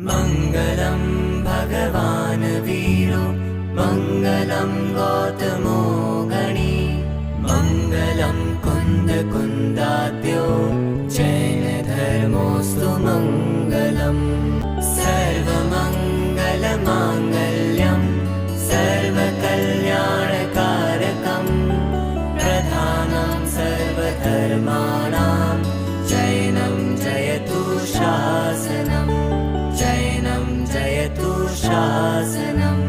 मङ्गलं भगवान् वीरो मङ्गलं गौतमो गणी मङ्गलं कुन्दकुन्दाद्यो जैनधर्मोऽस्तु मङ्गलम् सर्वमङ्गलमाङ्गल्यं सर्वकल्याणकारकं प्रधानं सर्वधर्माणां जैनं जयतु शासनम् जैनं जयतु शासनम्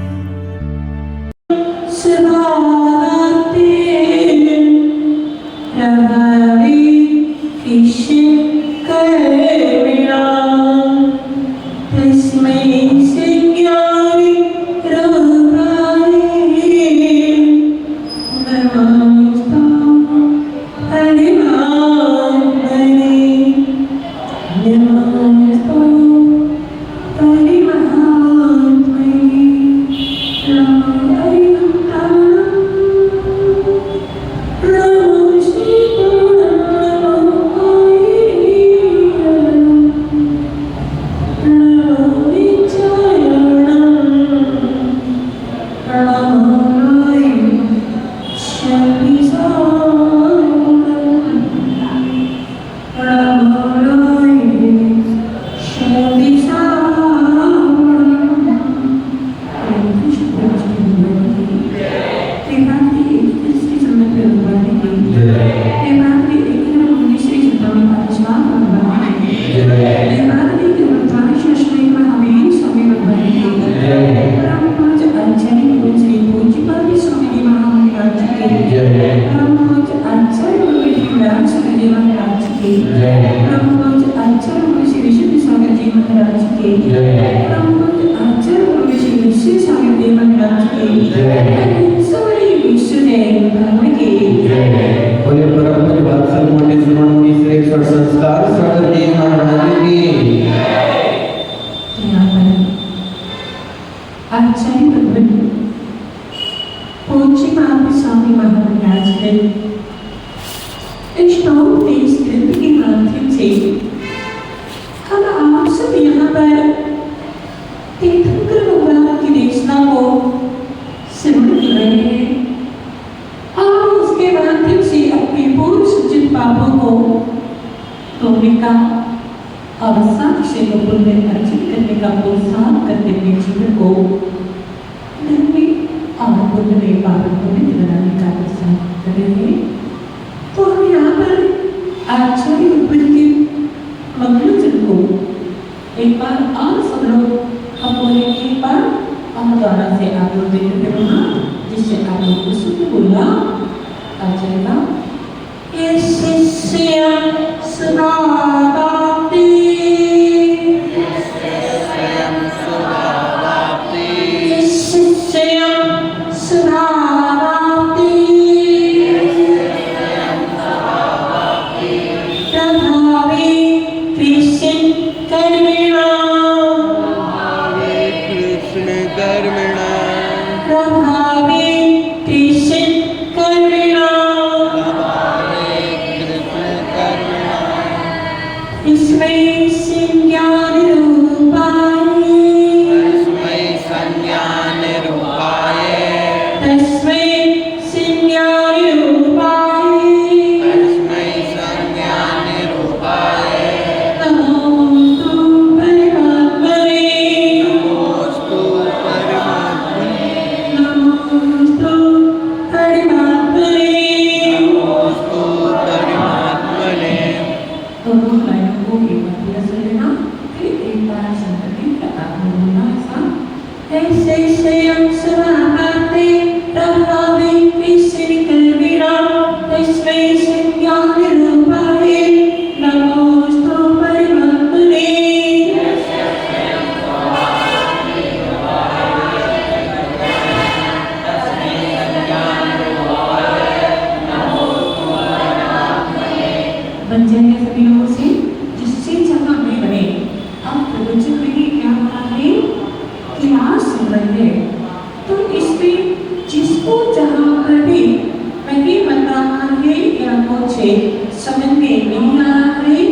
समझ में नहीं आ रही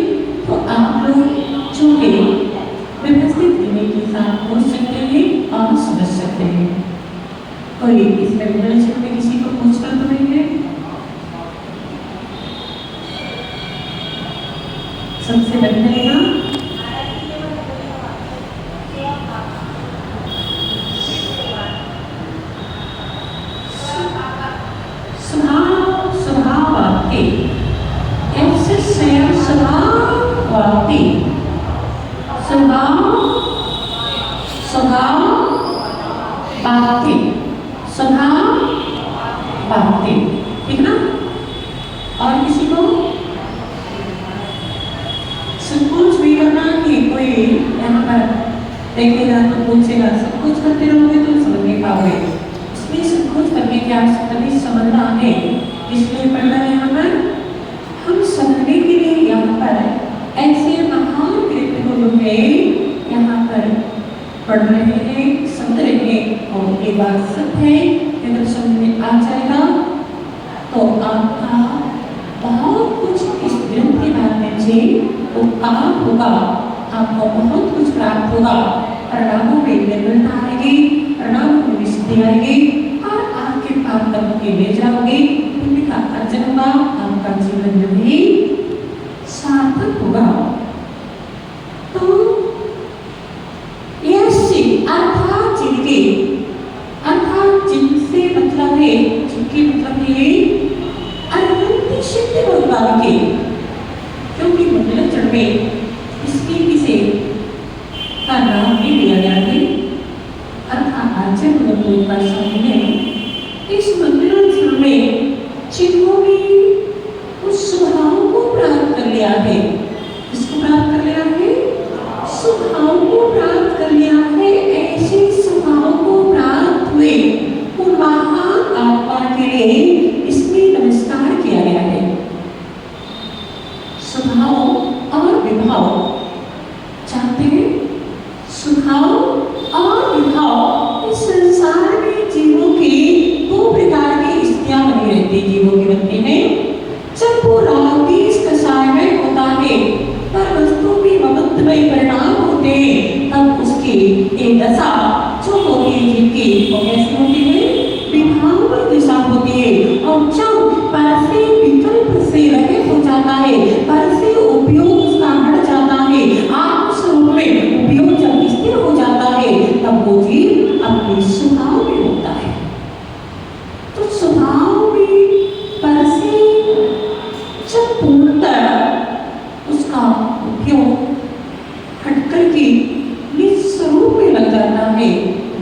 तो आप लोग चुके व्यवस्थित कोई इस रिलेशनशिप में किसी को पूछता तो नहीं है? सबसे बढ़िया बातें, ठीक ना? और किसी को संकोच भी करना कि कोई यहाँ पर देखेगा तो पूछेगा, सब कुछ करते रहोगे तो समझ नहीं पाओगे। इसलिए संकोच करने की आवश्यकता नहीं, समझना है। इसलिए पढ़ना है यहाँ पर, हम समझने के लिए यहाँ पर ऐसे महान कृतियों को है यहाँ पर पढ़ रहे हैं, समझ रहे हैं। और ये बात सत्य है, अगर समझ में आ जाएगा तो आपका बहुत कुछ इस ग्रंथ के माध्यम से वो काम होगा, आपको बहुत कुछ प्राप्त होगा। परिणामों में निर्भरता आएगी, परिणामों में विशुद्धि आएगी और आपके पाप कर्म के ले जाओगे, पुण्य का अर्जन होगा, आपका जीवन जो है सार्थक होगा। तो ऐसे अर्थात जिनके, अर्थात जिनसे मतलब है, जिनके मतलब है अनंत शक्ति भगवान के, क्योंकि मंगलाचरण में इसकी किसे का नाम भी दिया गया है, अर्थात आचरण भगवान का सामने इस मंगलाचरण में जिन्होंने उस स्वभाव को प्राप्त कर लिया है, इसको प्राप्त कर लिया है, स्वभाव को प्राप्त कर लिया है, ऐसे स्वभाव को प्राप्त हुए उन महान आत्मा के लिए इसमें नमस्कार किया गया है। स्वभाव और विभाव चाहते हैं, स्वभाव और विभाव इस संसार में जीवों की दो प्रकार की स्थितियां बनी रहती है, जीवों के बनते हैं। जब वो रागीस कषाय में होता है पर वस्तु में ममत्वमय परिणाम होते हैं, तब उसकी एक दशा जो होती है जीव की, वो कैसी होती है? विभाव दिशा होती है। और जब पर से विकल्प से रहित हो जाता है, पर से उपयोग उसका हट जाता है, आत्म स्वरूप में उपयोग जब स्थिर हो जाता है, तब वो जीव अपने स्वभाव में होता है। तो स्वभाव में पर से जब पूर्णतः उसका उपयोग हटकर के निस्वरूप में लग जाता है,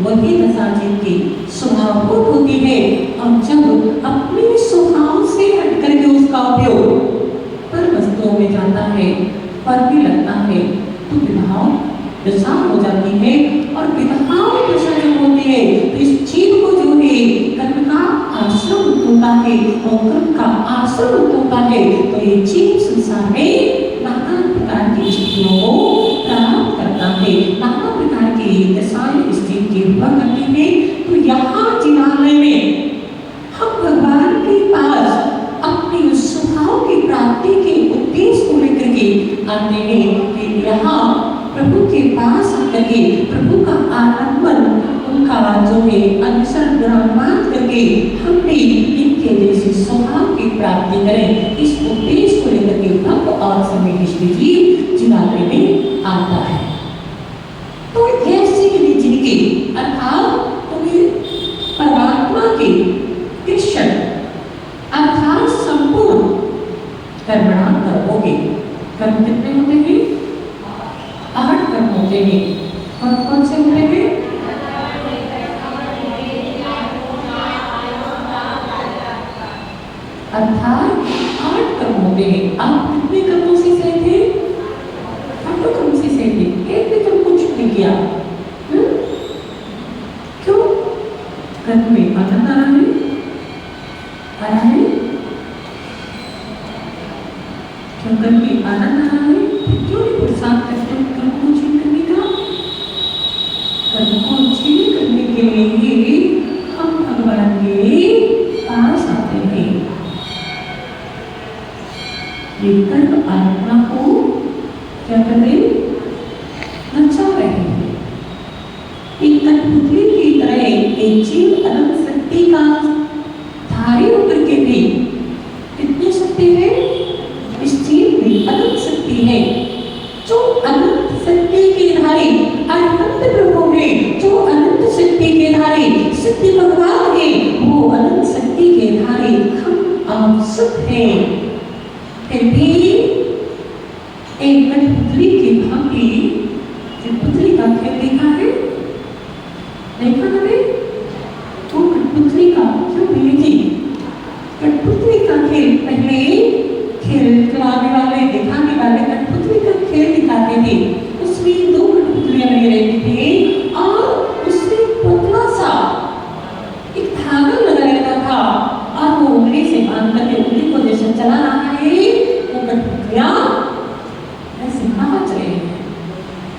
वही दशा जीव की स्वभावभूत होती है। और जब अपने स्वभाव से हटकर के उसका उपयोग पर वस्तुओं में जाता है, पर भी लगता है, तो विभाव दशा हो जाती है। और विभाव दशा जब होती है तो इस जीव को जो है कर्म का आश्रम होता है, और कर्म का आश्रम होता है, तो ये जीव संसार में नाना प्रकार की स्थितियों को प्राप्त करता है, नाना प्रकार की दशाएं इस जीव की हुआ करती है। तो यहाँ जिनालय में हम भगवान के पास अपने उस स्वभाव की प्राप्ति के उद्देश्य को लेकर के आते हैं कि यहाँ प्रभु के पास आकर के प्रभु का आलम्बन, उनका जो है अनुसरण ग्रहण मान करके हम भी इनके जैसे स्वभाव की प्राप्ति करें, इस उद्देश्य को लेकर के भक्त और समय कृष्ण जी जिनालय में आता है। तो ऐसे जिनके अर्थात तुम्हें परमात्मा के कृष्ण अर्थात संपूर्ण कर्मणा करोगे। कर्म कितने होते हैं? 8 कर्म होते हैं। कौन कौन से होते हैं? अर्थात 8 कर्म होते हैं। आप कितने कर्मों से सहित हैं? 8 कर्म से सहित हैं। एक भी कर्म कुछ नहीं किया, क्यों? कर्म में आनंद आ रहा है, आया है? क्यों कर्म में आनंद आ रहा है? क्यों नहीं पुरुषार्थ करते कर्म को छीन करने का? कर्म को छीन करने के लिए ही हम भगवान के पास आते हैं। ये कर्म आत्मा को क्या कर रहे? नचा रहे हैं। एक कठपुतली की तरह एक जीव अनंत शक्ति का धारी होकर के भी कितनी शक्ति है, इस जीव में अनंत शक्ति है। जो अनंत शक्ति के धारी अनंत प्रभु है, जो अनंत शक्ति के धारी सत्य भगवान है, वो अनंत शक्ति के धारी हम आप सब हैं। फिर भी एक कठपुतली की भांति, जो पुतली का खेल देखा है, देखा है वो कठपुतली का क्यों मिली थी? कठपुतली का खेल पहले खेल खिलाने वाले दिखाने वाले कठपुतली का खेल दिखाते थे। उसमें दो कठपुतलियां बनी रहती थी और उसमें पतला सा एक धागा लगा रहता था और वो उंगली से बांध करके उंगली को जैसे चला रहा है, वो कठपुतलियां ऐसे नाच रहे हैं।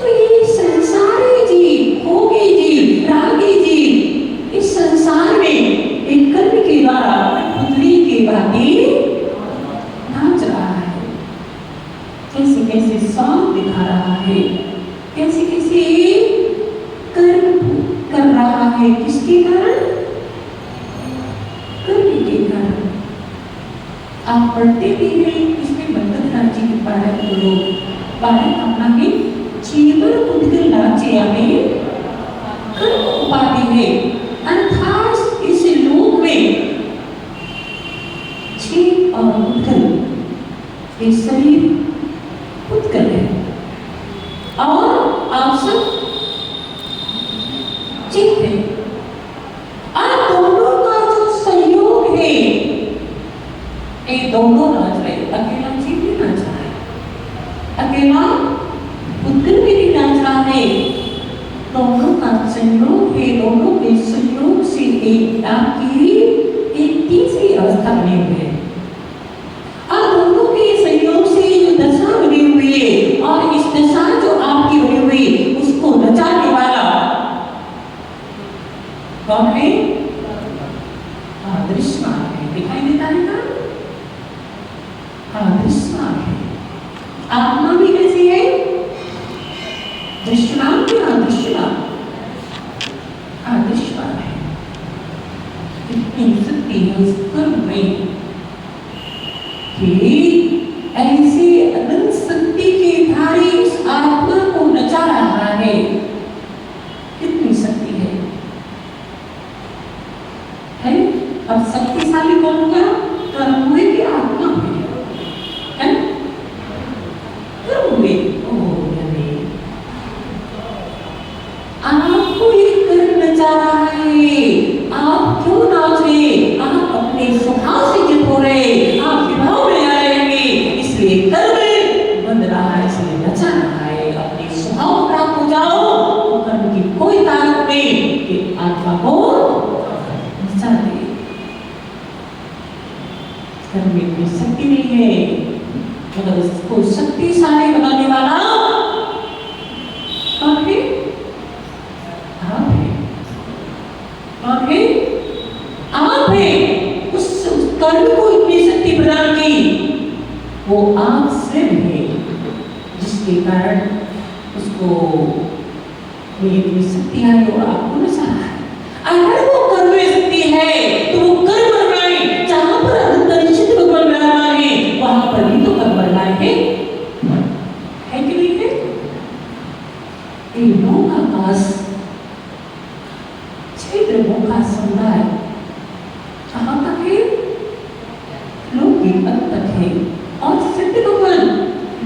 तो ये संसारी जीव, भोगी जीव, रागी जीव इस संसार में एक कर्म के द्वारा कठपुतली की भांति नाच रहा है। कैसे कैसे सॉन्ग दिखा रहा है, कैसे कैसे कर्म कर रहा है। किसके कारण? कर्म के कारण। आप पढ़ते भी हैं इसमें बंदनाथ जी के बारे में लोग बारे अपना ही जीवन उद्गल नाचे हमें कर्म उपाधि है। अर्थात इस लोक में जीव और उद्गल ये शरीर उत्कल है और आप सब चित्त है। आप दोनों का जो संयोग है, ये दोनों नाच रहे। अकेला जीव भी नाच रहा है, अकेला उत्कल भी नहीं नाच रहा है। दोनों का संयोग है, दोनों के संयोग से एक आपकी एक तीसरी अवस्था बनी हुई है। दोनों के संयोग से जो दशा बनी हुई है और इस दशा जो आपकी बनी हुई उसको नचाने वाला कौन है? दृश्यमान है। दिखाई देता है ना? दृश्यमान है। आत्मा भी कैसी है? दृश्यमान की अदृश्यमान, अदृश्यमान है। इतनी शक्ति है उस कर्म में कि ऐसे अनंत शक्ति के धारी इस आत्मा को नचा रहा है। कितनी शक्ति है? अब शक्तिशाली कौन होगा? कर्म हुए कि आत्मा हुए? है कर्म हुए। आपको ये कर्म नचा रहा है। आप क्यों नाच रहे? आप अपने स्वभाव से जित हो रहे, आप विभाव में आ रहे हैं, इसलिए कर्म बन रहा है, इसलिए नचा रहा है। अपने स्वभाव प्राप्त हो जाओ तो कर्म की कोई ताकत नहीं कि आत्मा को नचा दे। कर्म में कोई शक्ति नहीं है, मगर उसको शक्तिशाली बनाने वाला कौन है? आप है। कौन है? आप है। उस कर्म को इतनी शक्ति प्रदान की, वो आप स्वयं है, जिसके कारण उसको इतनी शक्ति आई और आपको नचा रहा है। अगर वो कर्म में शक्ति है तो वो कर्म बनाए। जहां पर अंतरिक्षित भगवान विराजमान है वहां पर भी तो कर्म बनाए है कि नहीं है? लोक आकाश क्षेत्र का समुदाय कहाँ तक है? लोक के अंत तक है। और सत्य भगवान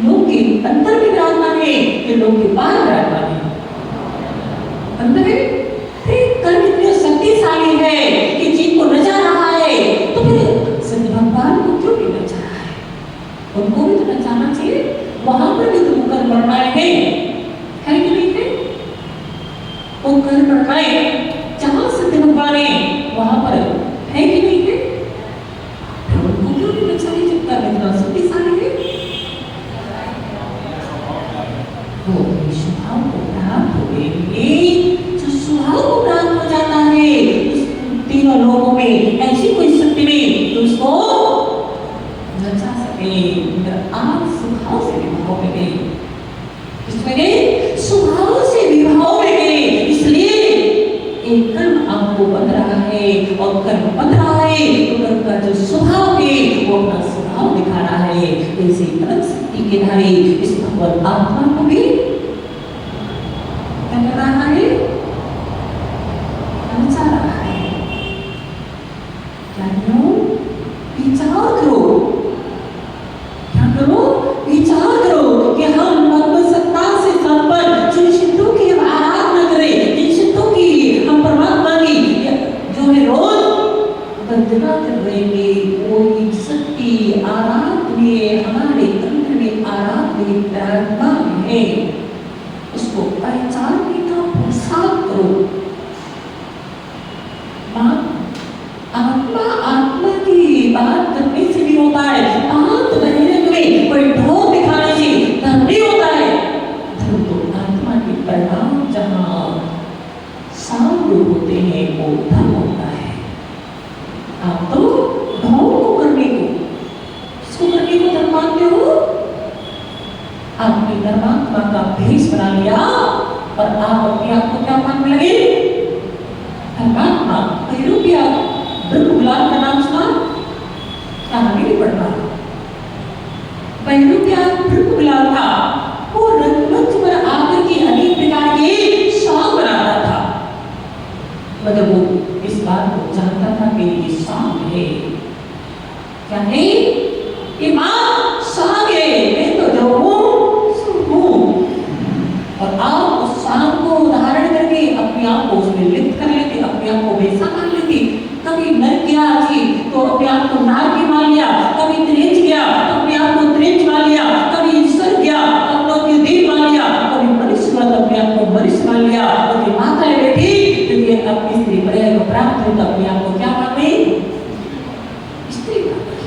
लोक के अंतर में विराजमान है कि लोक के बाहर विराजमान है? अंदर है। फिर कर्म इतनी शक्तिशाली है कि जीव को नचा रहा है, तो फिर सत्य भगवान को क्यों नहीं नचा रहा है? उनको भी तो नचाना चाहिए। वहां पर भी तो कर्म बनाए है कि नहीं है? वो कर्म बनाए जहां सत्य भगवान है वहां पर है कि नहीं है? उनको क्यों नहीं नचाने? जब कर्म इतना शक्तिशाली है, वो स्वभाव को प्राप्त हो गए। जो स्वभाव को प्राप्त हो जाता है उस तीनों लोगों में ऐसी कोई शक्ति नहीं तो उसको नचा सके। आप स्वभाव से विभाव में गए, इसमें गए स्वभाव से विभाव में गए, इसलिए एक कर्म आप वो बंध रहा है और कर्म बंध रहा है तो कर्म का जो स्वभाव है वो अपना स्वभाव दिखा रहा है। ऐसे अनंत शक्ति के धारी इस भगवत आत्मा को भी क्या कर रहा है, नचा रहा है। ज्ञानियों विचार करो, क्या करो, विचार करो कि हम भगवत सत्ता से संपन्न जिन सिद्धों की हम आराधना करें, जिन सिद्धों की हम परमात्मा की जो है रोज वंदना कर रहे हैं, वो शक्ति आराधनीय हमारे अंदर में आराधनीय विराजमान है। उसको पहचानने का पुरुषार्थ करो। आत्मा आत्मा की बात करने से भी होता है, बात कहने में कोई ढोंग दिखाने से धर्म नहीं होता है। धर्म तो आत्मा के परिणाम जहाँ सामने होते हैं वो धर्म होता है। आप तो ढोंग को करने को, किसको करने को धर्म मानते हो? आपने धर्मात्मा का भेष बना लिया और आप अपने आप को क्या मानने लगे? धर्मात्मा। भैरूपिया ब्रह्मगुलाल का नाम सुना? कहानी नहीं पढ़ना। भैरूपिया ब्रह्मगुलाल था, वो रंगमंच पर आकर के अनेक प्रकार के सॉन्ग बनाता था, मगर वो इस बात को जानता था कि ये सॉन्ग है, क्या है? ये मां सॉन्ग है, मैं तो जो हूँ और आप उस शाम को धारण करके अपने आप को उसमें लिप्त कर लेते, अपने आप को वैसा मान लेते। कभी नर गया जी तो अपने आप को नार की मान लिया, कभी त्रिंच गया तो अपने आप को त्रिंच मान लिया, कभी ईश्वर गया तो अपनों की देव मान लिया, कभी मनुष्य हुआ तो अपने आप को मनुष्य मान लिया, कभी माता है बेटी तो ये अपनी स्त्री पर्याय को प्राप्त हो तो अपने आप को क्या मान गई? स्त्री मान गई।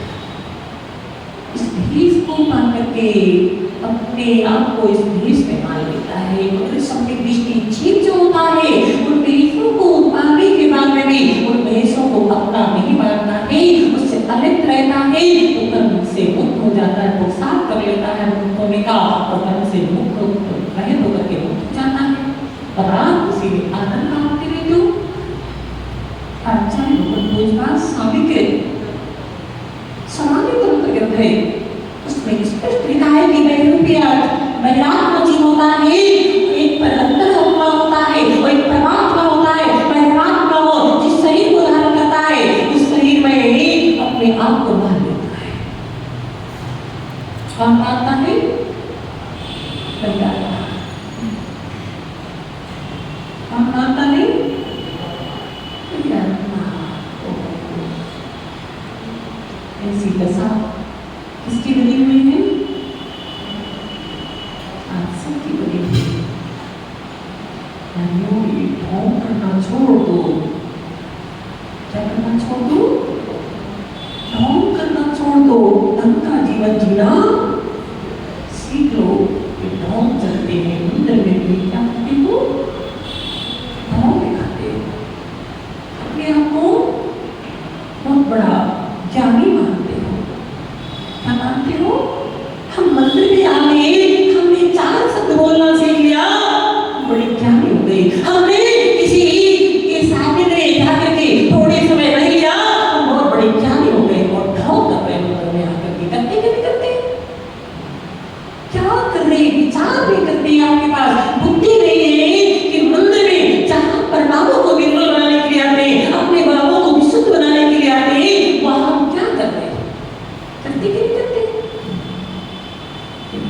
इस भेष को मान करके अपने आप को इस भेष में मान लेता है। मगर सबके दृष्टि जीव जो होता है उन भेषों को पाने के बाद में भी उन भेषों को अपना नहीं मानता है, उससे अलग रहता है तो कर्म से मुक्त हो जाता है, पुरुषार्थ कर लेता है मुक्त होने का और कर्म से मुक्त रहित होकर के मुक्त हो जाता है और आप उसी में आनंद पाते रहते हो। आचार्य भगवत स्वामी के समाधि तंत्र ग्रंथ है, उसमें स्पष्ट लिखा है कि वैराग्य जीव होता है, एक पर अंतर आत्मा होता है और एक परमात्मा होता है। वैराग्य वो जिस शरीर को धारण करता है उस शरीर में अपने आप को मान लेता है। कौन मानता है? वैराग्य। कौन मानता है? ऐसी दशा किसकी बनी हुई है? आप सबकी बनी हुई है। ये ढोंग करना छोड़ दो। क्या करना छोड़ दो? ढोंग करना छोड़ दो। ढंग का जीवन जीना सीख लो। ये ढोंग चलते हैं मंदिर में भी क्या करते हो? ढोंग दिखाते हो, अपने आप को बहुत बड़ा ज्ञानी मानते हो। क्या मानते हो? हम मंदिर में आ गए, हमने 4 शब्द बोलना सीख लिया, बड़े ज्ञानी हो गए। हमने किसी के सामने में जाकर के थोड़े समय रह लिया, हम बहुत बड़े ज्ञानी हो गए और ढोंग कर रहे मंदिर में आकर के करते क्या कर रहे? विचार भी करते हैं, आपके पास बुद्धि नहीं है कि मंदिर में जहाँ परिणामों को निर्मल बनाने के लिए आते हैं, अपने भावों को विशुद्ध बनाने के लिए आते हैं, वहां हम क्या कर रहे हैं? करते कि नहीं करते?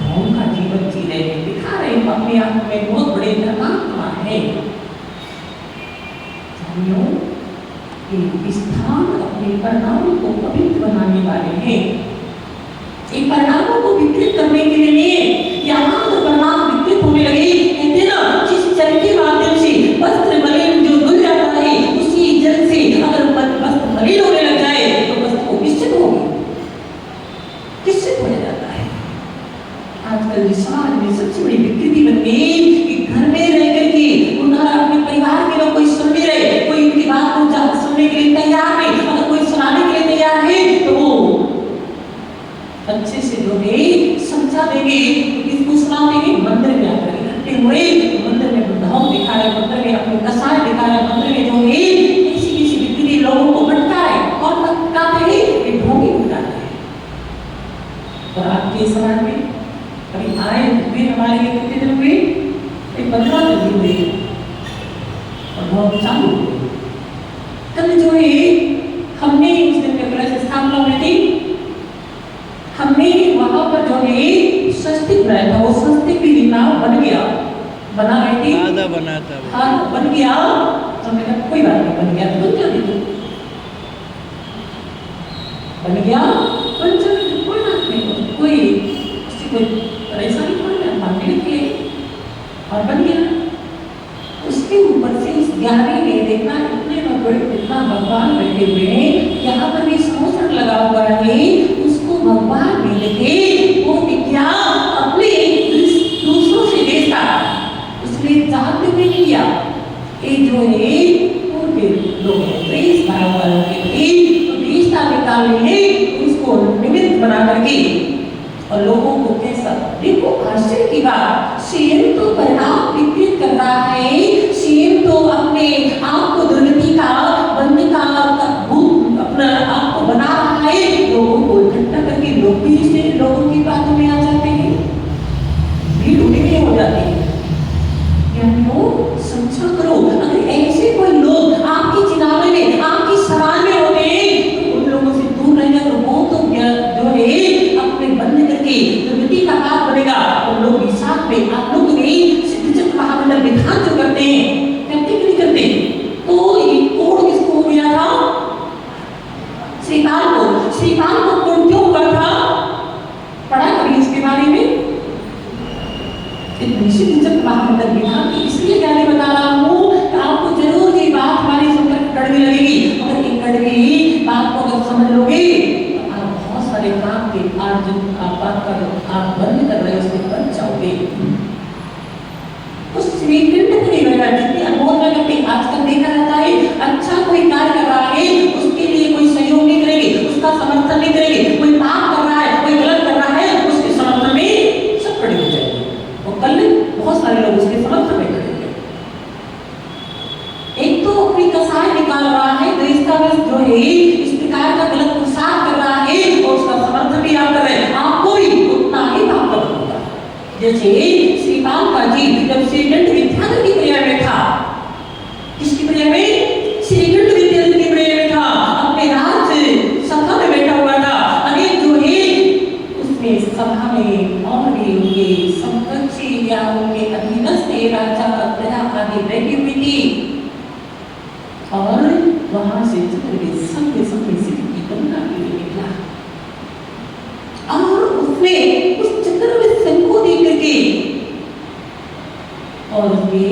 ढोंग का जीवन जी रहे हैं, दिखा रहे हैं अपने आप में बहुत बड़े धर्मात्मा है। जानियो ये स्थान अपने परिणामों को पवित्र बनाने वाले हैं। इन परिणामों को विकृत करने के लिए यहाँ तो परिणाम विकृत होने लगे। कहते ना जिस जल के माध्यम से वस्त्र मलिन जो धुल जाता है, उसी जल से अगर वस्त्र मलिन होने लग जाए तो वस्त्र को विकसित होगी, विकसित हो जाता है। आजकल समाज में सबसे बड़ी विकृति बन गई कि घर में रह करके उन्हें अपने परिवार के लोग कोई सुन नहीं रहे, कोई उनकी बात को सुनने के लिए तैयार नहीं, अगर कोई सुनाने के लिए तैयार है तो वो अच्छे से जो है समझा देंगे, किसको सुना देंगे? मंदिर में आकर इकट्ठे हुए, मंदिर में ढोंग दिखा रहे, मंदिर में अपने कसाय दिखा रहे, मंदिर में जो है आपके समाज में अभी आए हुए हमारे लिए कितने दिन हुए? 15 दिन हुए और बहुत चालू हुए। कल जो है हमने उस दिन में कलश स्थापना हुई थी, हमने वहां पर जो है स्वस्तिक बनाया था। वो स्वस्तिक भी दिखना बन गया, बना रहे थे आधा बना था हाँ बन गया। हमने कहा कोई बात नहीं, बन गया तो क्या देखो बन गया, बन जाए कोई बात नहीं, कोई परेशानी कोई नहीं, मानने के और बन गया। उसके ऊपर से उस ग्यारहवीं में देखना इतने बड़े इतना भगवान बैठे हुए हैं, यहाँ पर भी संवत्सर लगा हुआ है, उसको भगवान मिल के वो विद्या अपने दूसरों से देता, उसने चाहते हुए नहीं किया। ये जो है उनके लोग देश वालों के लिए तो देशता निकालने उसको निमित्त बना करके और लोगों को कैसा देखो आश्चर्य की बात, सीएम तो परिणाम विपरीत कर रहा है, सीएम तो अपने आप को दुर्गति का बंद का अपना आप को बना रहा है, लोगों को इकट्ठा करके लोग भी इससे लोगों की बातों में आ जाते हैं, भीड़ उड़े हो जाते हैं। समझा करो, अगर ऐसे कोई लोग आपकी चिनावे में आपकी सराय में होते तो उन लोगों से दूर रहना, तो वो तो जो है अपने बंद करके दुर्गति का हाथ बनेगा। उन लोग के साथ में आप लोग भी सिद्धचक्र महामंडल विधान जो करते हैं, करते कि नहीं करते? तो ये कोड किसको हो गया था? श्रीपाल को कोड क्यों हुआ था? पढ़ा कभी इसके बारे में? सिद्धचक्र महामंडल विधान की इसलिए जाने बता रहा हूँ कि आपको जरूर ये बात हमारी सुनकर कड़वी लगेगी, मगर एक कड़वी बात को अगर समझ लोगे तो आप बहुत सारे काम के आज जो आप बंद कर रहे हो उसके बच जाओगे। उस श्रीकृष्ण को नहीं लगा जितनी अनमोल करके आजकल देखा जाता है, अच्छा कोई कार्य कर रहा है उसके लिए कोई सहयोग नहीं करेंगे, उसका समर्थन नहीं करेंगे, कोई पाप कर रहा है कोई गलत कर रहा है उसके समर्थन में सब खड़े हो जाएंगे। कल बहुत सारे लोग उसके समर्थन में खड़े हुए, एक तो अपनी कसाई निकाल रहा है, दूसरा जो है इस प्रकार का गलत प्रसार कर रहा है और उसका समर्थन भी आप कर रहे हैं, आपको भी उतना ही पाप करना होगा। जैसे श्रीपाल का जी जब श्रीकृष्ण विद्याधर की प्रिया में था, किसकी प्रिया में? श्रीकृष्ण विद्याधर की प्रिया में था, अपने राज सभा में बैठा हुआ था, अनेक जो है उसमें सभा में और भी उनके समकक्षी या उनके अधीनस्थ राजा प्रजा आदि बैठी हुई थी और वहां से चक्रवर्ती संग की गंगा के लिए निकला और उसने उस चक्रवर्ती संघ को देख करके और उसने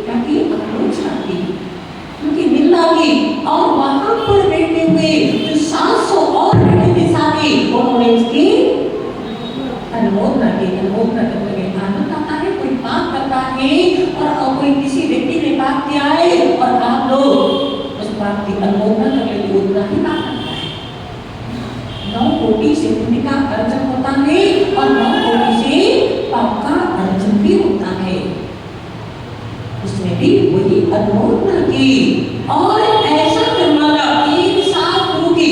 क्या की आलोचना की, उनकी निंदा की और वहां पर बैठे हुए जो 700 और बैठे थे साथी उन्होंने उसकी अनुमोदना की। अनुमोदना करने में आनंद आता है, कोई पाप करता है और कोई किसी व्यक्ति ने पाप किया है और आप लोग उस पाप की अनुमोदना करने को उतना ही पाप करता है। 9 कोटि से पुण्य का अर्जन होता है और 9 कोटि से पाप का अर्जन भी होता है। उसने भी वही अनुमोदना की और ऐसा करवाना देव साथ गुरु की,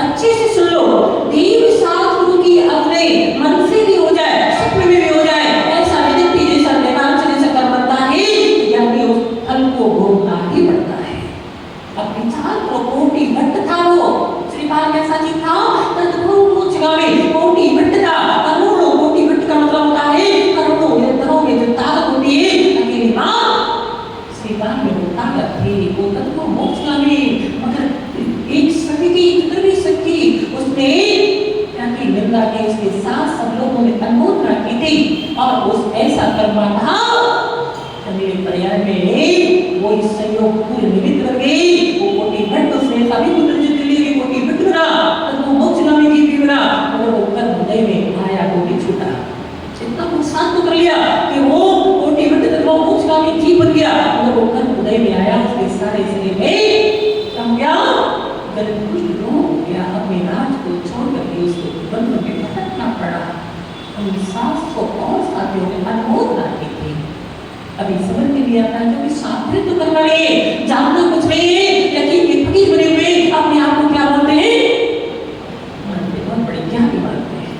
अच्छे से सुन लो, देव साथ गुरु की अपने मन से भी हो जाए, सपने में भी हो जाए, ऐसा नित्य जैसा निदान से जैसा कर बनता है, यानी उस फल को भोगना ही पड़ता है। अपनी चाल को कोटि भट्ट था वो श्रीपाल कैसा जी था, कोटि भट्ट था, करोड़ों कोटि भट्ट का मतलब होता है करोड़ों निरंतरों में जो ताकत होती है, अकेली मां श्रीपाल में वो ताकत थी, वो तत्व को मोक्षगामी, मगर एक सखी की जितनी सखी उसने क्या की निंदा की, उसके साथ सब लोगों ने अनुमोदना की थी और उस ऐसा कर्मा था मेरे पर्याय में वो इस सहयोग पूरे निमित्त कर गई। वो कोटि भट्ट उसने सभी पुत्र के लिए कोटि भट्ट बना, तब वो मोक्षगामी जी भी बना, मगर वो कर हृदय में आया कोटि छूटा, इतना नुकसान तो कर लिया कि वो कोटि भट्ट तक वो मोक्षगामी जी बन गया, मगर वो कर हृदय में आया, उसके सारे शरीर में कम गया, गरीब कुछ हो गया, अपने राज को छोड़ करके उसको बंद में भटकना पड़ा। उन 700 और साथियों ने अनुमोदना की थी। अभी समझ में नहीं आता है कि साथ तो करना नहीं है, जानना कुछ नहीं है, लेकिन ये फकीर बने हुए अपने आप को क्या बोलते हैं? मानते बहुत बड़े ज्ञानी मानते हैं।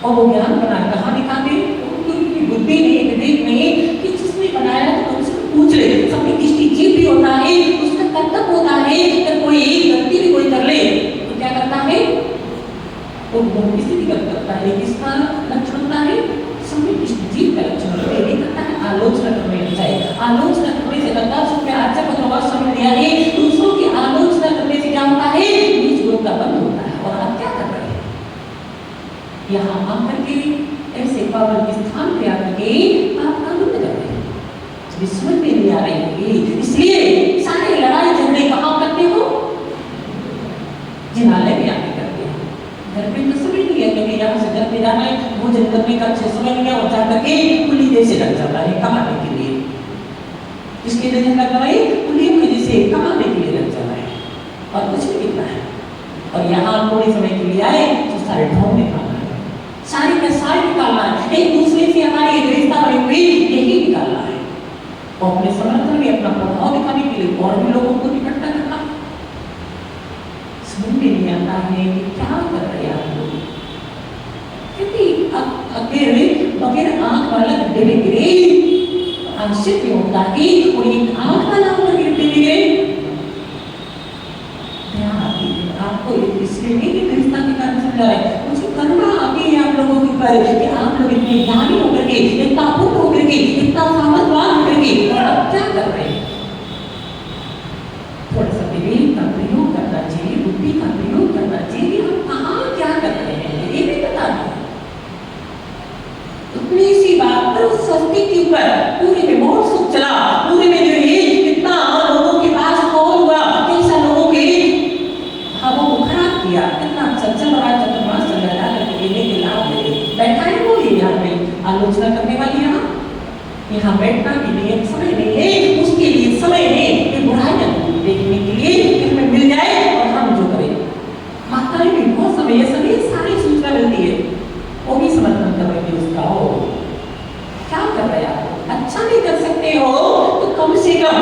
और वो ज्ञान बना कहाँ दिखाते? उनकी बुद्धि नहीं, विवेक नहीं कि जिसने बनाया तो उनसे पूछ ले। सबकी दृष्टि जीव भी होता है, उसका कर्तव्य होता है कि कोई गलती भी कोई कर ले तो क्या करता है? वो किसी भी गलती करता है, किसका लक्षण होता है? सबकी दृष्टि जीव का लक्षण होता है। ये करता है आलोचना करने चाहिए। आलोचना करने से करता है आचार्य को थोड़ा समझ लिया है, दूसरों की आलोचना करने से क्या होता है? नीच गुण का बंध होता है। और आप क्या कर रहे हैं? यहाँ आकर के ऐसे पावन के स्थान पे आकर के आप आनंद कर रहे हैं, समझ में नहीं आ रही होगी। इसलिए सारे लड़ाई झगड़े कहाँ करते हो? जिनालय में आके करते हो। घर पे तो समझ नहीं है क्योंकि यहाँ से घर पे जाना है, भोजन करने का अच्छे समझ नहीं और जाकर के कुली जैसे लग जाता है कमाने के लिए। इसके लिए झगड़ा करवाई कुली में जैसे कमाने के लिए लग जाना है और कुछ नहीं मिलता है। और यहाँ थोड़े समय के लिए आए तो सारे ढोंग निकालना है, सारी का सारी निकालना है, एक दूसरे से हमारी रिश्ता बनी हुई यही निकालना है। और अपने समर्थन में अपना प्रभाव दिखाने के लिए और भी लोगों को इकट्ठा करना। समझ में नहीं आता है कि क्या कर रहे हैं आप लोग, क्योंकि अकेले बगैर आंख वाला गड्ढे में गिरे आश्चर्य होता है और ये आंख वाला होकर गिरते गिरे आपको इसलिए नहीं कि रिश्ता के कारण समझा रहा है, मुझे करुणा आती है आप लोगों के ऊपर कि आप लोग इतने ज्ञानी होकर के, इतना पुण्य होकर के, इतना सामर्थ्यवान होकर के और अब क्या कर रहे हैं? थोड़ा सा विवेक का प्रयोग करना चाहिए, बुद्धि का प्रयोग करना चाहिए। हम कहाँ क्या कर रहे हैं ये भी बता दें। उतनी सी बात पर उस सस्ती के ऊपर पूरे में बहुत सुख चला, पूरे में जो है कितना लोगों के पास कॉल हुआ, कैसा लोगों के हवा को खराब किया, कितना चंचल बड़ा चतुर्मास चल रहा है करके लेने के लाभ ले बैठा है वो यहाँ पे आलोचना करने वाली। यहाँ बैठना के लिए समय नहीं है, उसके लिए समय है कि बुराइयां देखने के लिए कि हमें मिल जाए और हम जो करें। माताएं भी बहुत समय सभी सारी सूचना मिलती है, वो भी समर्थन कर रहे उसका हो। क्या कर रहे आप? अच्छा नहीं कर सकते हो तो कम से कम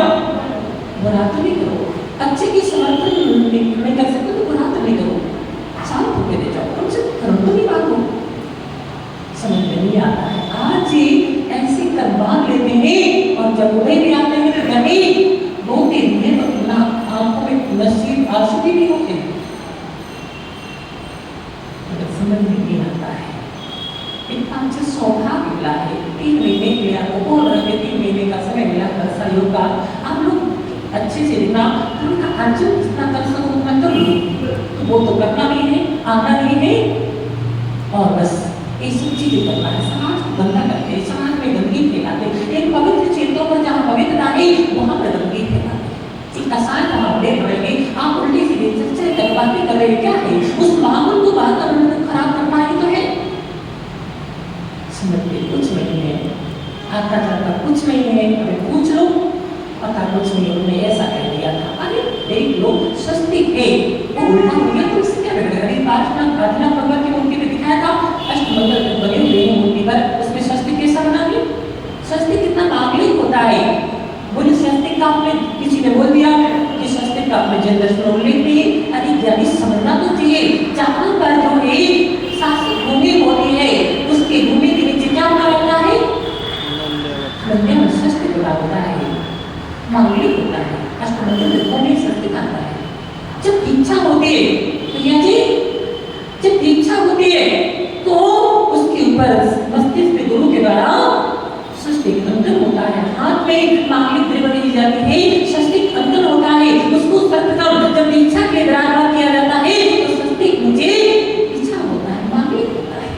बुरा तो नहीं करो। अच्छे की समर्थन नहीं कर सकते तो बुरा तो नहीं करो, शांत होकर दे जाओ, कम से कम तो नहीं बात हो। समझ में नहीं आता है। आज ही ऐसे करवान लेते हैं और जब बुरे भी आते हैं तो कभी रोते हैं तो ना आंखों में नसीब आंसू भी नहीं होते। समझ में नहीं आता है। इतना अच्छा सौभाग्य मिला है, 3 महीने के लिए आपको बोल रहे थे 3 महीने का समय मिला वर्षा योग का। आप लोग अच्छे से देखना, उनका अर्जुन जितना कर सको उतना कर लो, तो वो तो करना नहीं है, आना नहीं है और बस ये सब चीजें करना है। समाज को गंदा करते हैं, समाज में गंदगी फैलाते हैं। एक पवित्र क्षेत्रों पर जहाँ पवित्रता है वहाँ पर गंदगी फैलाते हैं। एक आसान हम देख रहे हैं, आप उल्टी सीधी चर्चा कर बातें कर रहे हैं, क्या है? उस माहौल को वातावरण को खराब करना ही तो है। समझते कुछ नहीं है, आता जाता कुछ नहीं है। अरे पूछ लो, पता कुछ नहीं, उन्होंने ऐसा कह दिया था। अरे देख लो, स्वस्तिक है वो उल्टा हो गया तो उससे क्या बिगड़ गया? प्रार्थना भगवत की मूर्ति में दिखाया था, अष्टमंगल बने हुए हैं मूर्ति पर, उसमें स्वस्तिक कैसा बना है? स्वस्तिक कितना मांगलिक होता है। बोले स्वस्तिक का आपने किसी ने बोल दिया कि स्वस्तिक का आपने जेंडर में उल्लेख नहीं। अरे ज्ञानी समझना तो चाहिए, जहाँ पर जो है शासक भूमि होती है उसकी भूमि के नीचे क्या बना रहता है? मंदिर में स्वस्तिक बना होता है, मांगलिक होता है। अष्टमंगल में स्वस्तिक आता है। जब दीक्षा होती है भैया जी, जब दीक्षा होती है तो उसके ऊपर मस्तिष्क में गुरु के द्वारा स्वस्तिक अंकन होता है। हाथ में मांगलिक द्रव्य दी जाती है, स्वस्तिक अंकन होता है। उसको सर्वप्रथम जब दीक्षा के दौरान किया जाता है तो स्वस्तिक नीचे दीक्षा होता है, मांगलिक होता है।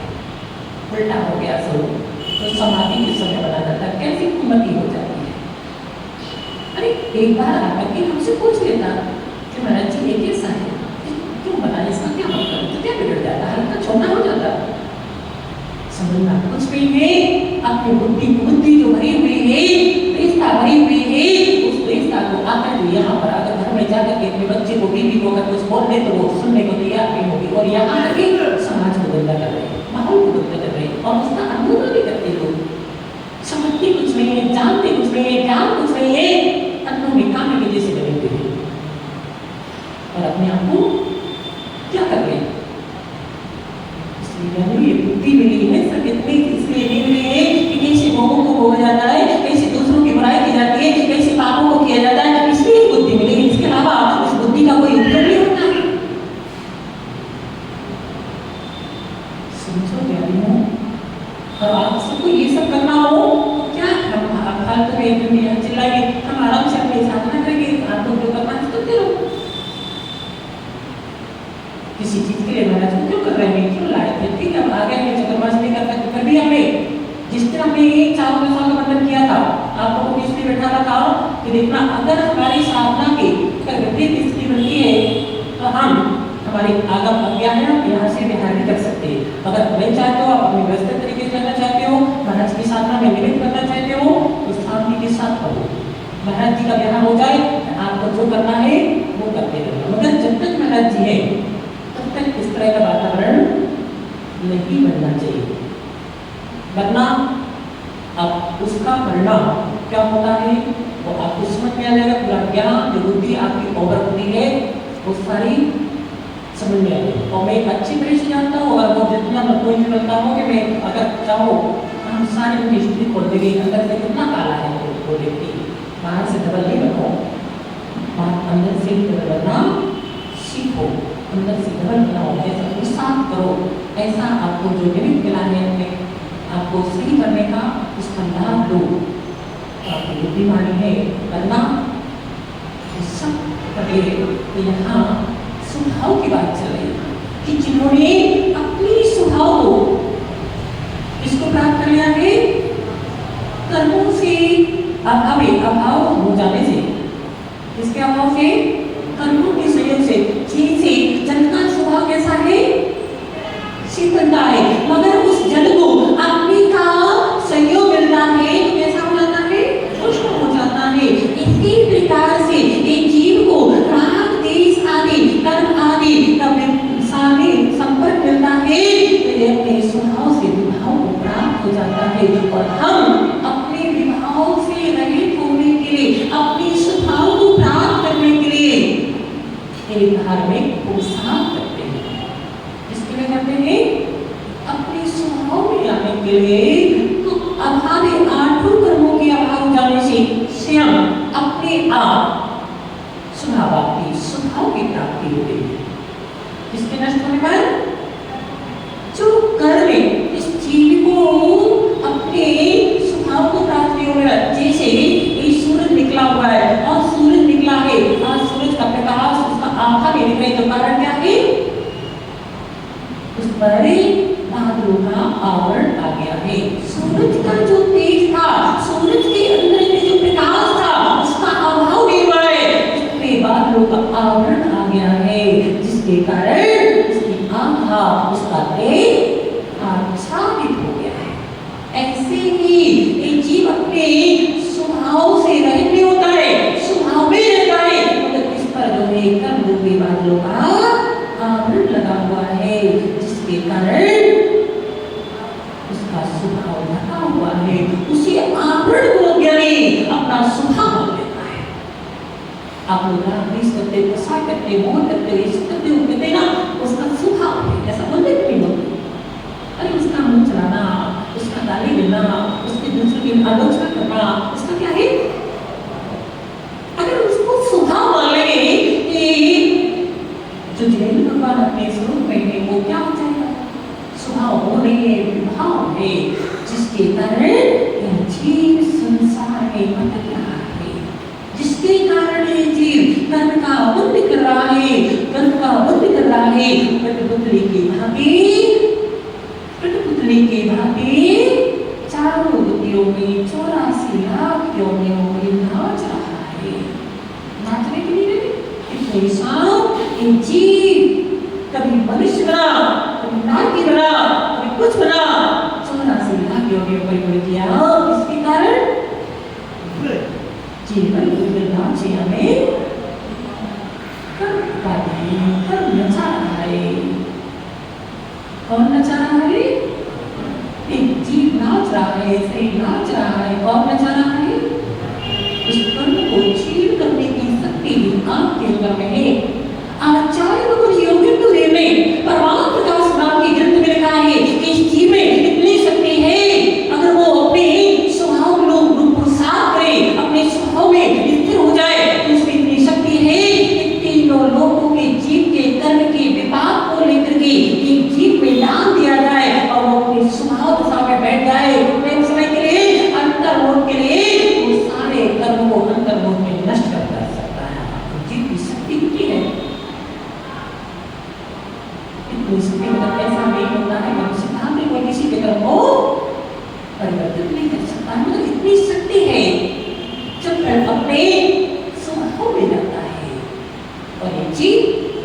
उल्टा हो गया सब तो समाधि के समय बना जाता है, कैसी कुमति हो जाती है। अरे एक बार आकर के हमसे पूछ लेता कि महाराज जी ये कैसा है, क्यों बना, इसका क्या मतलब, तो क्या बिगड़ जाता है, हल्का छोटा हो जाता। समझना कुछ भी है, अपनी बुद्धि जो भरी हुई है, रिश्ता भरी हुई है, उस रिश्ता को आकर जो यहाँ पर आकर घर में जाकर के अपने बच्चे को बीवी को अगर कुछ बोल दे तो वो सुनने को तैयार नहीं होगी और यहाँ आके समाज को गंदा कर रहे हैं, माहौल को गंदा कर रहे हैं और उसका अनुभव भी करते लोग। समझते कुछ नहीं है, जानते कुछ नहीं है, ज्ञान कुछ नहीं है, अन्नों में काम के जैसे बने हुए हैं और अपने आप को क्या कर रहे हैं। इसलिए ये बुद्धि मिली है सब इतनी इसलिए नहीं मिली है कि कैसे बहुओं को भोगा जाता है, कैसे दूसरों की बुराई की जाती है, कैसे पापों को किया जाता है, इसलिए बुद्धि मिली। इसके अलावा उस बुद्धि का कोई उपयोग नहीं होता है। समझो प्यारियों, और आप सबको ये सब करना हो तो क्या हम फालतू में दुनिया चिल्लाएंगे, हम आराम से अपनी साधना करेंगे, आपको जो करना है करते रहो। किसी चीज के लिए महाराज को क्यों कर रहे हैं, क्यों लाए थे, ठीक है अब आ गए हैं चतुर्मास नहीं करते तो कर दिया हमने। जिस दिन हमने चारों दिशाओं का मंडन किया था, आप लोगों को इसलिए बैठाना था कि देखना अगर हमारी साधना की विपरीत स्थिति बनती है तो हम हमारी आगम अज्ञा है, हम यहाँ से बिहार भी कर सकते हैं। अगर नहीं चाहते हो, आप अपने व्यवस्थित तरीके से करना चाहते हो, महाराज की साधना में निमित्त करना चाहते हो तो शांति के साथ करो। महाराज जी का बिहार हो जाए, आपको जो करना है वो करते रहना, मगर जब तक महाराज जी है तब तक इस तरह का वातावरण नहीं बनना चाहिए, वरना अब उसका परिणाम क्या होता है वो आपको समझ में आ जाएगा। पूरा ज्ञान जो बुद्धि आपकी ओवर होती है वो सारी समझ में आ जाएगी। और मैं एक अच्छी तरह से जानता हूँ, अगर वो जितना मैं कोई भी बनता हूँ कि मैं अगर चाहो हम सारी उनकी हिस्ट्री खोल देंगे, अंदर से कितना काला है वो व्यक्ति, बाहर से डबल नहीं बनो, अंदर से डबल बनना सीखो, अंदर से डबल बनाओ, ऐसा उत्साह करो। ऐसा आपको जो निमित्त मिला है अपने आपको सही करने का उसका लाभ लो। आपकी बुद्धिमानी है करना सब पहले तो यहाँ स्वभाव की बात चल रही है कि जिन्होंने अपनी स्वभाव को इसको प्राप्त कर लिया है कर्मों से अभाव हो जाने से, इसके अभाव से कर्मों के सहयोग से, जैसे जल का स्वभाव कैसा है शीतलता है, मगर उस जल को अग्नि का सहयोग मिलता है तो कैसा हो जाता है, उष्ण हो जाता है। इसी प्रकार से एक जीव को राग देश आदि कर्म आदि सारे संपर्क मिलता है तो ये अपने स्वभाव से विभाव को प्राप्त हो जाता है। और हम अपने विभाव से रहित होने के लिए, अपने स्वभाव को प्राप्त करने के लिए एक धार्मिक पुरुषार्थ करते हैं। इसके लिए करते हैं अपने स्वभाव में आने के लिए, तो अभावे आठों कर्मों के अभाव जाने से स्वयं अपने आप स्वभाव की प्राप्ति हो गई। इसके नष्ट होने पर जो कर्म इस जीव को अपने स्वभाव को प्राप्ति हो गया, जैसे ये सूरज निकला हुआ है और सूरज निकला है और सूरज का प्रकाश उसका आंखा में निकले तो कारण क्या है, उस पर बादलों का आवरण आ गया है। सूरज का जो तेज था, सूरज के अंदर में जो प्रकाश था उसका अभाव नहीं हुआ है, उसमें बादलों का आवरण आ गया है, जिसके कारण उसकी आंखा उसका तेज आच्छादित हो गया है। ऐसे ही एक जीव अपने स्वभाव से रहित नहीं होता है, स्वभाव में रहता है, मगर इस पर जो है कर्म रूपी बादलों का आवरण लगा हुआ है, जिसके कारण उसका स्वभाव ढका हुआ है। उसी आवरण को अज्ञानी अपना स्वभाव मान लेता है। आप लोग रागद्वेष करते, गुस्सा करते, मोह करते, इश्क करते हो, कहते ना उसका स्वभाव है, ऐसा बोलते नहीं बोलते। अरे उसका मुंह चलाना, उसका गाली देना, उसके दूसरों की आलोचना करना, उसका क्या है? अगर उसको स्वभाव मान लेंगे कि जो जैन भगवान अपने स्वरूप में है वो क्या हो जाएगा? स्वभाव हो नहीं है, विभाव है, जिसके कारण यह जीव संसार में भटक रहा है, जिसके कारण ये जीव कर्म का बंद कर रहा है, कर्म का बंद कर रहा है। कठपुतली के भांति चारों गतियों में 84 लाख योनियों में नाच रहा है। नाचने के लिए इतने सांप एक जीव कभी मनुष्य बना, कभी नागी बना, कभी कुछ बना, 84 लाख योनियों पर किया। इसके कारण जीवन नाचे हमें कर्म नचा रहा है। कौन नचा रहा है? एक जीव नाच रहा है, सही नाच रहा है। कौन नचा रहा है? उस कर्म को छीन करने की शक्ति आपके अंदर में है। आचार्य योगिंद्र देव ने परमात्म प्रकाश नाम के ग्रंथ में लिखा है कि कर्म को परिवर्तित नहीं कर सकता। मतलब इतनी शक्ति है जब अपने स्वभाव में जाता है और ये चीज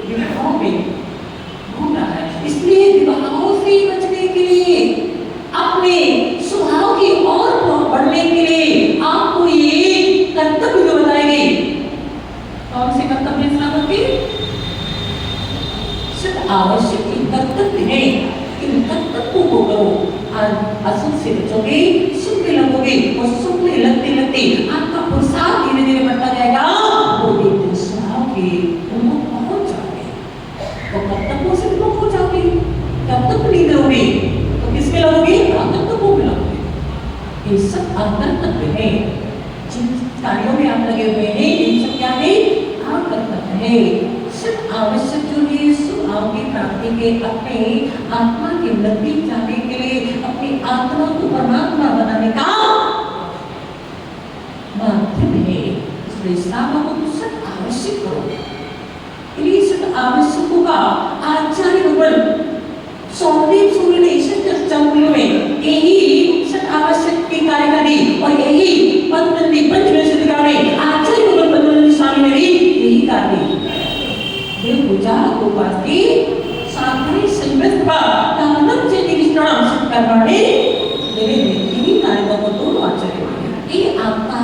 विवाहों में घूम रहा है। इसलिए विवाहों से बचने के लिए, अपने स्वभाव की ओर बढ़ने के लिए आपको ये कर्तव्य जो बताए गए, कौन से कर्तव्य श्रावक के? सिर्फ आवश्यक कर्तव्य है, इन कर्तव्यों को करो। असुख से बचोगे, सुख में लगोगे और सुख में लगते लगते आपका पुरुषार्थ धीरे धीरे बढ़ता जाएगा। वो एक दिन स्वभाव के उनको पहुंच जाओगे, तो कर्तव्यों से भी पहुंच जाओगे। कर्तव्य नहीं करोगे तो किसमें लगोगे? कर्तव्यों में लगोगे। ये सब कर्तव्य है, जिन कार्यों में आप लगे हुए हैं, इन सब क्या है? कर्तव्य है। सिर्फ आवश्यक जो है स्वभाव की प्राप्ति के, अपने आत्मा की उन्नति जाने के लिए, अपनी आत्मा को परमात्मा बनाने का माध्यम है। इसलिए श्रावकों को सिर्फ आवश्यक करो। इन्हीं सिर्फ आवश्यकों का आचार्य भगवान सौदेव सूर्य ने चंद्र में यही सिर्फ आवश्यक की कार्यकारी और यही पद्मनंदी पंचमेशिका में आचार्य भगवान पद्मनंदी स्वामी ने भी यही कार्य देव पूजा उपासना साधन संगत का नामक चेतिष्णाम कर्माणे मेरे व्यक्ति कार्यों को तो आचरण। ये आपका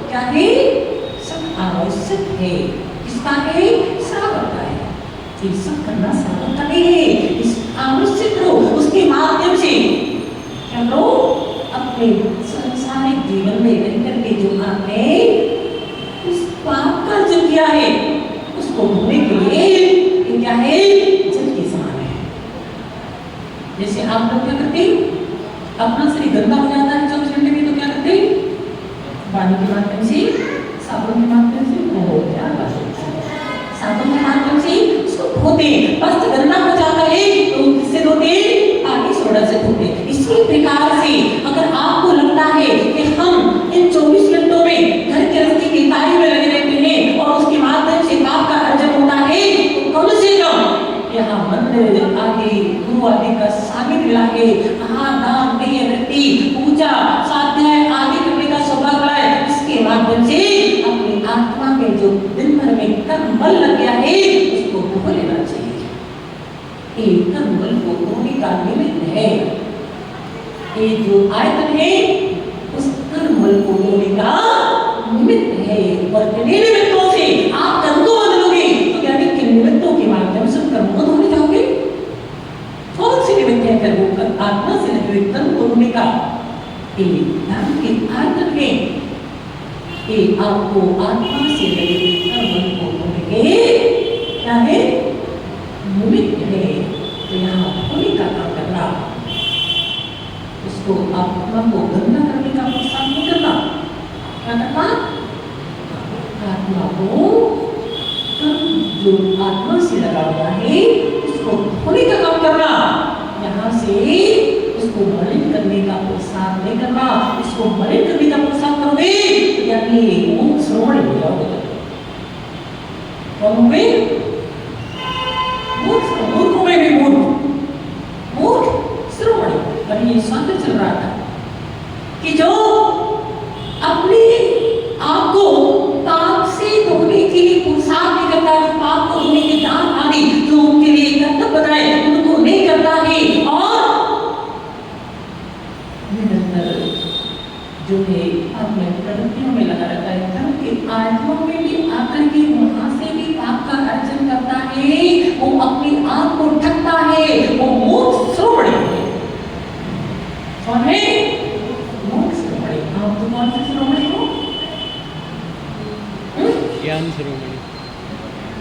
क्या है? सब आवश्यक है। किसका है? श्रावक का है। ये सब करना श्रावक का नहीं है। इस आवश्यक करो, उसके माध्यम से क्या करो? अपने सांसारिक जीवन में रहकर के जो आपने उस पाप का अर्जन किया है उसको धोने के लिए ये क्या है? जल के समान है। जैसे आप लोग क्या करते हैं? अपना शरीर गंदा हो जाता है 24 घंटे में, तो क्या करते हैं? पानी के माध्यम से, साबुन के माध्यम से, साबुन के माध्यम से उसको धोते हैं। वस्त्र गंदा हो जाता है तो किससे धोते हैं? पानी सोडा से धोते हैं। इसी प्रकार से अगर आपको लगता है कि हम इन 24 घंटों में घर के रस्ते के कार्य में लगे रहते हैं और उसके माध्यम से पाप का अर्जन होता है, तो कम से कम यहाँ मंदिर आगे, गुरु आदि का सानिध्य लागे, दान, देय, वृत्ति, पूजा, स्वाध्याय आदि करने का सौभाग्य लाए। इसके माध्यम से अपनी आत्मा में जो दिन भर में कर्म बल लग गया है उसको धो लेना चाहिए। ये कर्म बल को धोने का निमित्त है। ये जो आयतन है उस कर्म बल को धोने का निमित्त है। और किन्हीं निमित्तों से आप कर्म को बदलोगे तो क्या किन निमित्तों के माध्यम से कर्म को धोने जाओगे? कौन सी निमित्त है कर्म को? आत्मा से लगे हुए कर्म को धोने का ध्यान के आयतन है। ये आपको आत्मा से लगे हुए कर्म को धोने के क्या है? निमित्त है। तो यहाँ धोने का काम करना, उसको आत्मा को गंदा करने का प्रोत्साहन नहीं करना। क्या करना? आत्मा को जो आत्मा से लगा हुआ है उसको धोने का काम करना। यहाँ से उसको मलिन करने का प्रोत्साहन नहीं करना। इसको मलिन करने का प्रोत्साहन करोगे तो यानी मूर्ख श्रवण हो जाओगे। कौन होंगे? मूर्खों में भी मूर्ख श्रवण। और ये स्वागत चल रहा था कि जो अपने आप को पाप से धोने के लिए पुरुषार्थ नहीं करता, जो पाप को धोने के दान आदि जो उनके लिए कर्तव्य बताए उनको नहीं करता है और निरंतर जो है अपने प्रवृत्तियों में लगा रहता है, धर्म के आत्माओं में भी आकर के वहां से भी पाप का अर्जन करता है, वो अपने आप को ढकता है, वो मूर्ख श्रोमणी है। कौन है? मूर्ख श्रोमणी। आप तो कौन से श्रोमणी हो? ज्ञान श्रोमणी।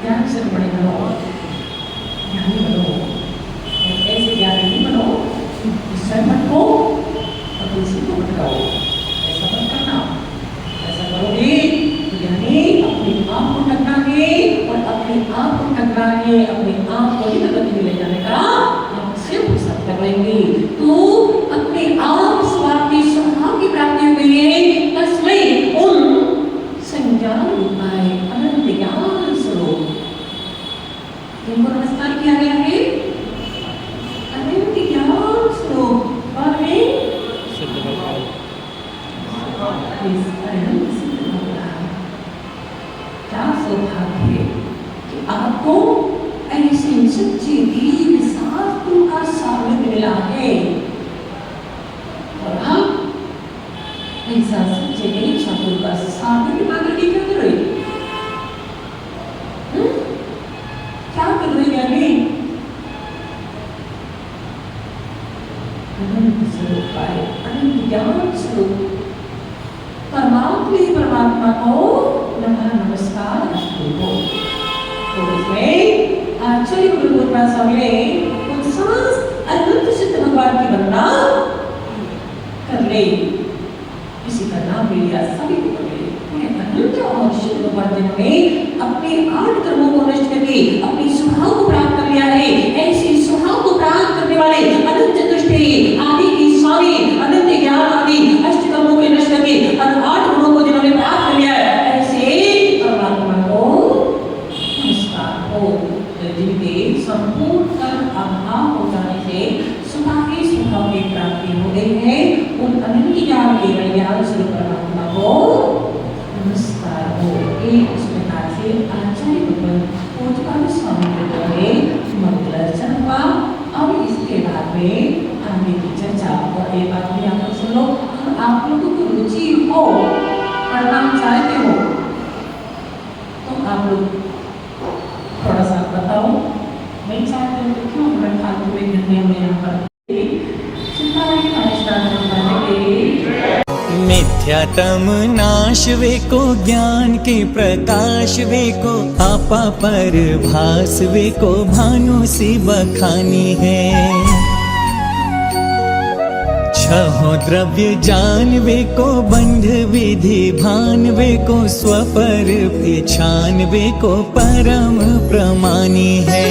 ज्ञान श्रोमणी बनो, ज्ञानी बनो। ऐसे ज्ञानी नहीं बनो स्वयं मत हो और दूसरे को भटकाओ। ऐसा मत करना। ऐसा करोगे तो ज्ञानी अपने आप को ढकना है और अपने आप को ढकना है, अपने आप को ही गति में ले जाने का आपसे फुर्सत कर लेंगे। तो अपने आप स्वार्थी स्वभाव की प्राप्ति हो गई है। तस्मै उन संज्ञान रूपाय अनंत ज्ञान स्वरूप। इनको नमस्कार किया गया है। इस अनंत सिद्ध भगवान, क्या सौभाग्य है कि आपको ऐसे सच्चे दीन शास्त्रों का साबित मिला है और हम ऐसा सच्चे दीन शास्त्रों का साबित मांगने की क्या कर रहे हैं? क्या कर रहे हैं? अनंत स्वरूप पाए, अनंत ज्ञान स्वरूप परमात्मा को नमस्कार हो। तो इसमें आचार्य गुरु गोरखनाथ स्वामी ने उन समस्त अनंत सिद्ध भगवान की वंदना कर ले। इसी का नाम ले लिया, सभी को कर ले। अनंत और सिद्ध भगवान जिन्होंने अपने 8 कर्मों को नष्ट करके अपनी स्वभाव को प्राप्त कर लिया है, ऐसे स्वभाव को प्राप्त करने वाले अनंत चतुष्टय आदि की स्वामी अनंत ज्ञान आदि अष्ट कर्मों के नष्ट करके 8 गुणों को जिन्होंने प्राप्त कर लिया है, ऐसे परमात्मा को नमस्कार हो। जिनके संपूर्ण कर्म अभाव हो जाने से सुखादी स्वभाव की प्राप्ति हो गई है, उन अनंत ज्ञान के ज्ञान स्वरूप परमात्मा को नमस्कार हो। एक इस प्रकार से आचार्य पूज्यपाद स्वामी के द्वारा मंगलाचरण हुआ। अब इसके बाद में आगे की चर्चा। और एक बात भी आप लोग सुन लो, अगर आप लोगों को रुचि हो, पढ़ना चाहते हो, तो आप लोग थोड़ा सा बताओ। नहीं चाहते हो तो क्यों मैं फालतू में घंटे में यहाँ पर चिंता नहीं मिथ्यातम नाश वे को ज्ञान के प्रकाश वे को आपा पर भास वे को भानु सी बखानी है। छहो द्रव्य जान वे को बंध विधि भान वे को स्वपर पहचान वे को परम प्रमानी है।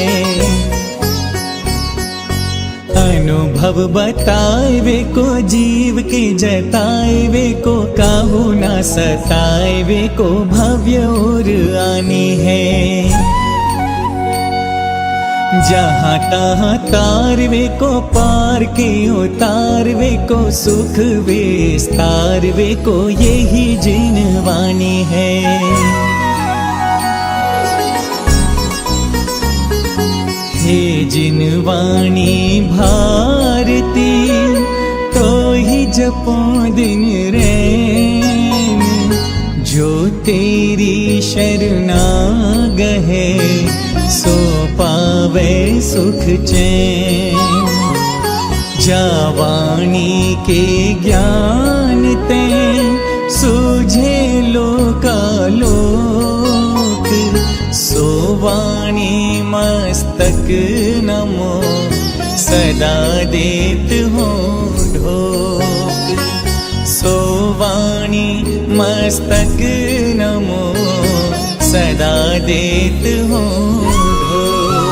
अनुभव बताए वे को जीव के जताए वे को काहू ना सताए वे को भव्य और आनी है। जहाँ तहाँ तार वे को पार के उतार वे को सुख विस्तार वे को यही जिनवानी है। हे जिनवाणी भारती तो ही जपो दिन रैन, जो तेरी शरणागहे सो पावे सुख चैन। जावाणी के ज्ञान ते सूझे लोकालोक, सो वाणी मस्तक नमो सदा देत हो ढोक। सो वाणी मस्तक नमो सदा देत हो ढोक।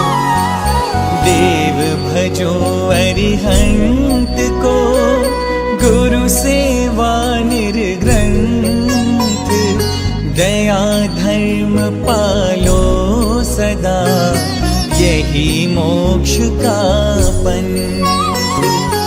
देव भजो अरिहंत को गुरु सेवा निर्ग्रंथ, दया धर्म पालो सदा यही मोक्ष का पंथ।